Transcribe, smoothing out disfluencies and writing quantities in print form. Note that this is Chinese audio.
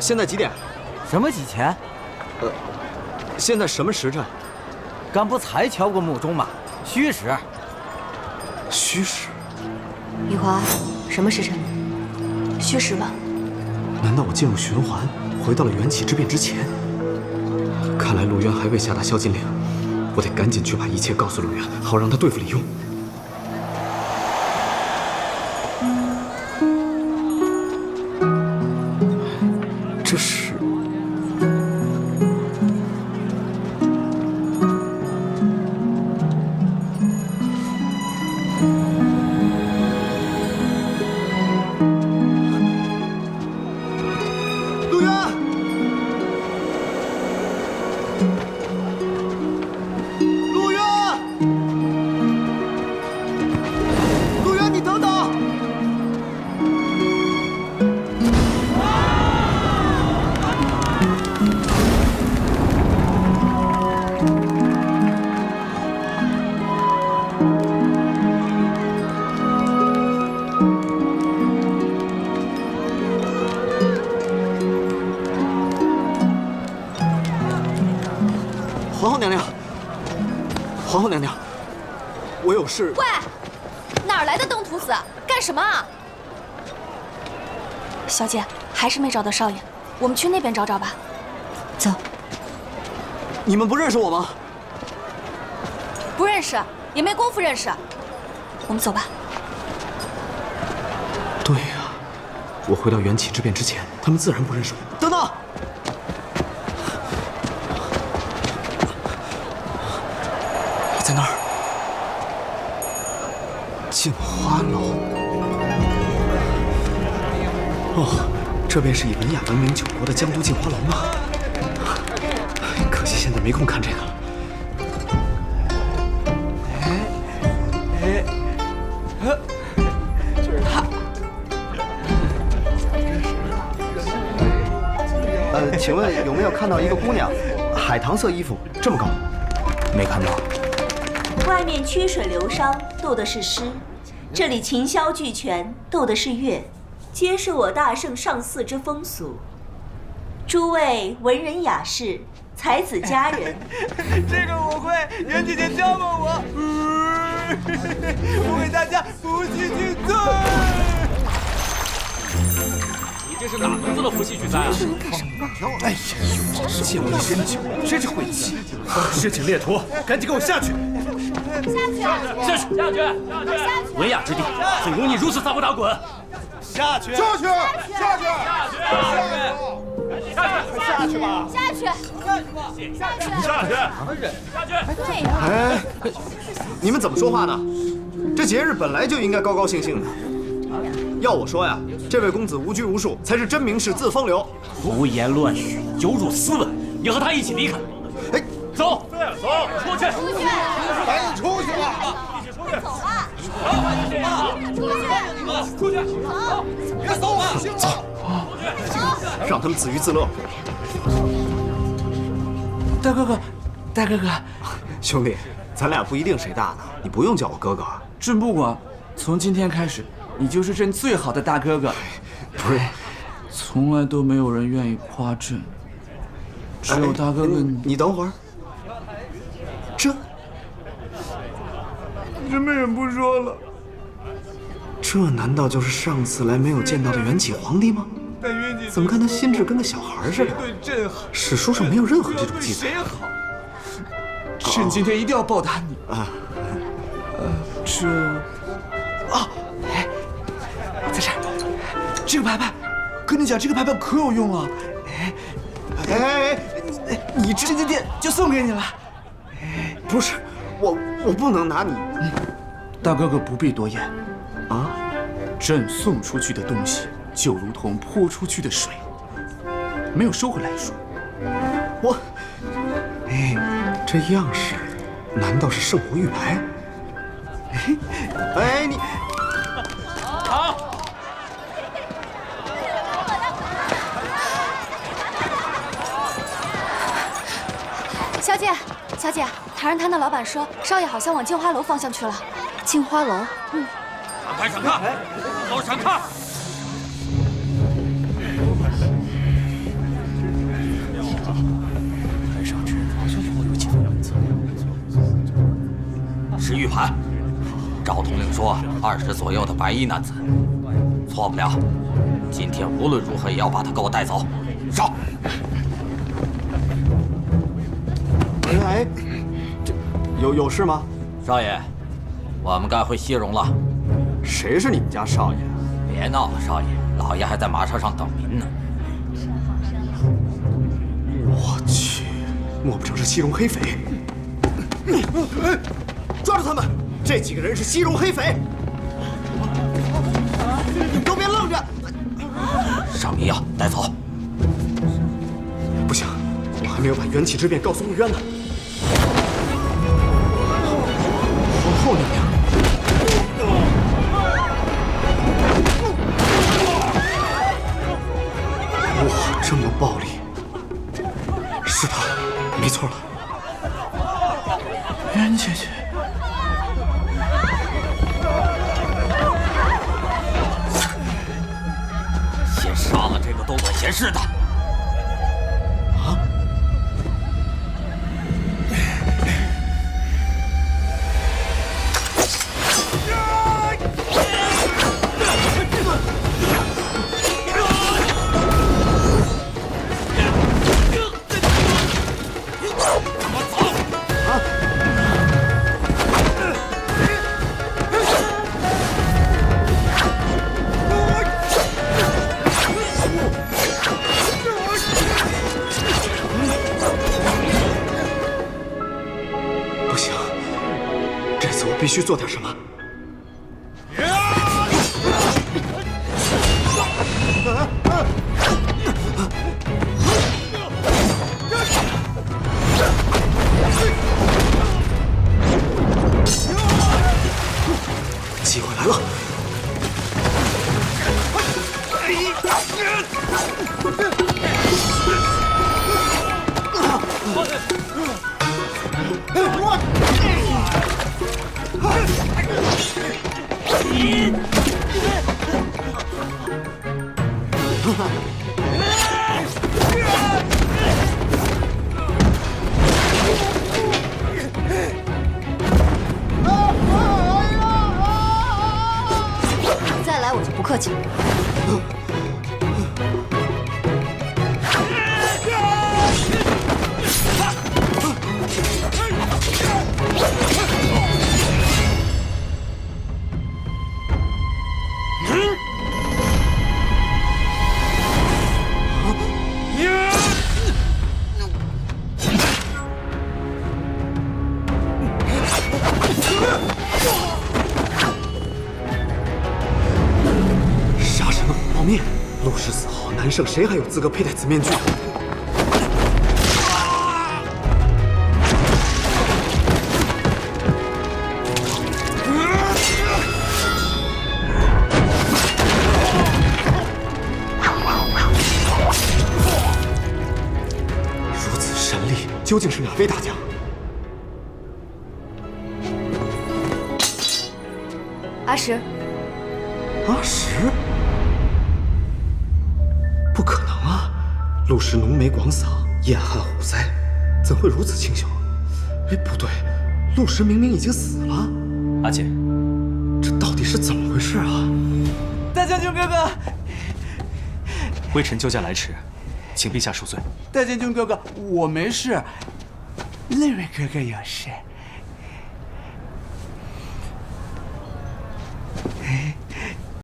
现在几点？什么几钱？现在什么时辰？刚不才敲过木钟吗？虚时。虚时。雨华，什么时辰？虚时了。难道我进入循环，回到了缘起之变之前？看来陆渊还未下达宵禁令，我得赶紧去把一切告诉陆渊，好让他对付李庸。这是……陆渊，陆渊，陆渊，你等等！皇后娘娘，皇后娘娘，我有事。喂，哪儿来的登徒子？干什么啊？小姐，还是没找到少爷，我们去那边找找吧。走。你们不认识我吗？不认识，也没工夫认识。我们走吧。对呀，我回到缘起之变之前，他们自然不认识我。等等。在那儿，镜花楼。哦，这便是以文雅闻名九国的江都镜花楼吗？可惜现在没空看这个了。就是他。请问有没有看到一个姑娘，海棠色衣服，这么高？没看到。外面曲水流觞，斗的是诗；这里琴箫俱全，斗的是乐，皆是我大圣上寺之风俗。诸位文人雅士，才子佳人，这个我会，袁姐姐教过我。我给大家伏羲去做。你这是哪门子的伏羲去灾啊？哎呀，见我身久，真是晦气！事情列妥，赶紧给我下去！下去！文雅之地，怎容你如此撒泼打滚？下去！下去吧！对呀。哎，你们怎么说话呢？这节日本来就应该高高兴兴的。要我说呀，这位公子无拘无束，才是真名士自风流。胡言乱语，有辱斯文！你和他一起离开。哎，走，出去！赶紧出去吧！走吧。出去！走！别扫我！走！让他们自娱自乐。大哥哥，大哥哥，兄弟，咱俩不一定谁大呢，你不用叫我哥哥。朕不管，从今天开始，你就是朕最好的大哥哥。不是，从来都没有人愿意夸朕，只有大哥哥你。你等会儿，这什么也不说了。这难道就是上次来没有见到的缘起皇帝吗？但袁姐怎么看他心智跟个小孩似的？对朕好，史书上没有任何这种记载。谁好？朕今天一定要报答你啊！这哎，在这儿，这个牌牌，跟你讲，这个牌牌可有用了。你这间店就送给你了。不是，我不能拿你。大哥哥不必多言。啊，朕送出去的东西就如同泼出去的水，没有收回来说。这样式，难道是圣国玉牌？哎，你好。小姐，小姐，唐人摊的老板说，少爷好像往镜花楼方向去了。镜花楼，闪开！都闪开！盘。赵统领说20左右的白衣男子，错不了。今天无论如何也要把他给我带走。上！哎，这有事吗？少爷，我们该回西戎了。谁是你们家少爷？别闹了，少爷，老爷还在马车上等您呢。我去，莫不成是西戎黑匪？抓住他们！这几个人是西戎黑匪！你们都别愣着！上迷药，带走！不行，我还没有把缘起之变告诉陆渊呢。皇后娘娘。 哇，这么暴力！是他，没错了。袁姐姐，先杀了这个多管闲事的！啊！不行，这次我必须做点什么。 机会来了！再来我就不客气。杀神的虎豹面，陆氏死后，南圣谁还有资格佩戴此面具？如此神力，究竟是哪位大将？阿石，阿石？不可能啊！陆氏浓眉广嗓，燕汉虎腮，怎会如此清秀？哎，不对，陆氏明明已经死了。阿姐，这到底是怎么回事啊？大将军哥哥，微臣救驾来迟，请陛下恕罪。大将军哥哥，我没事，那位哥哥有事。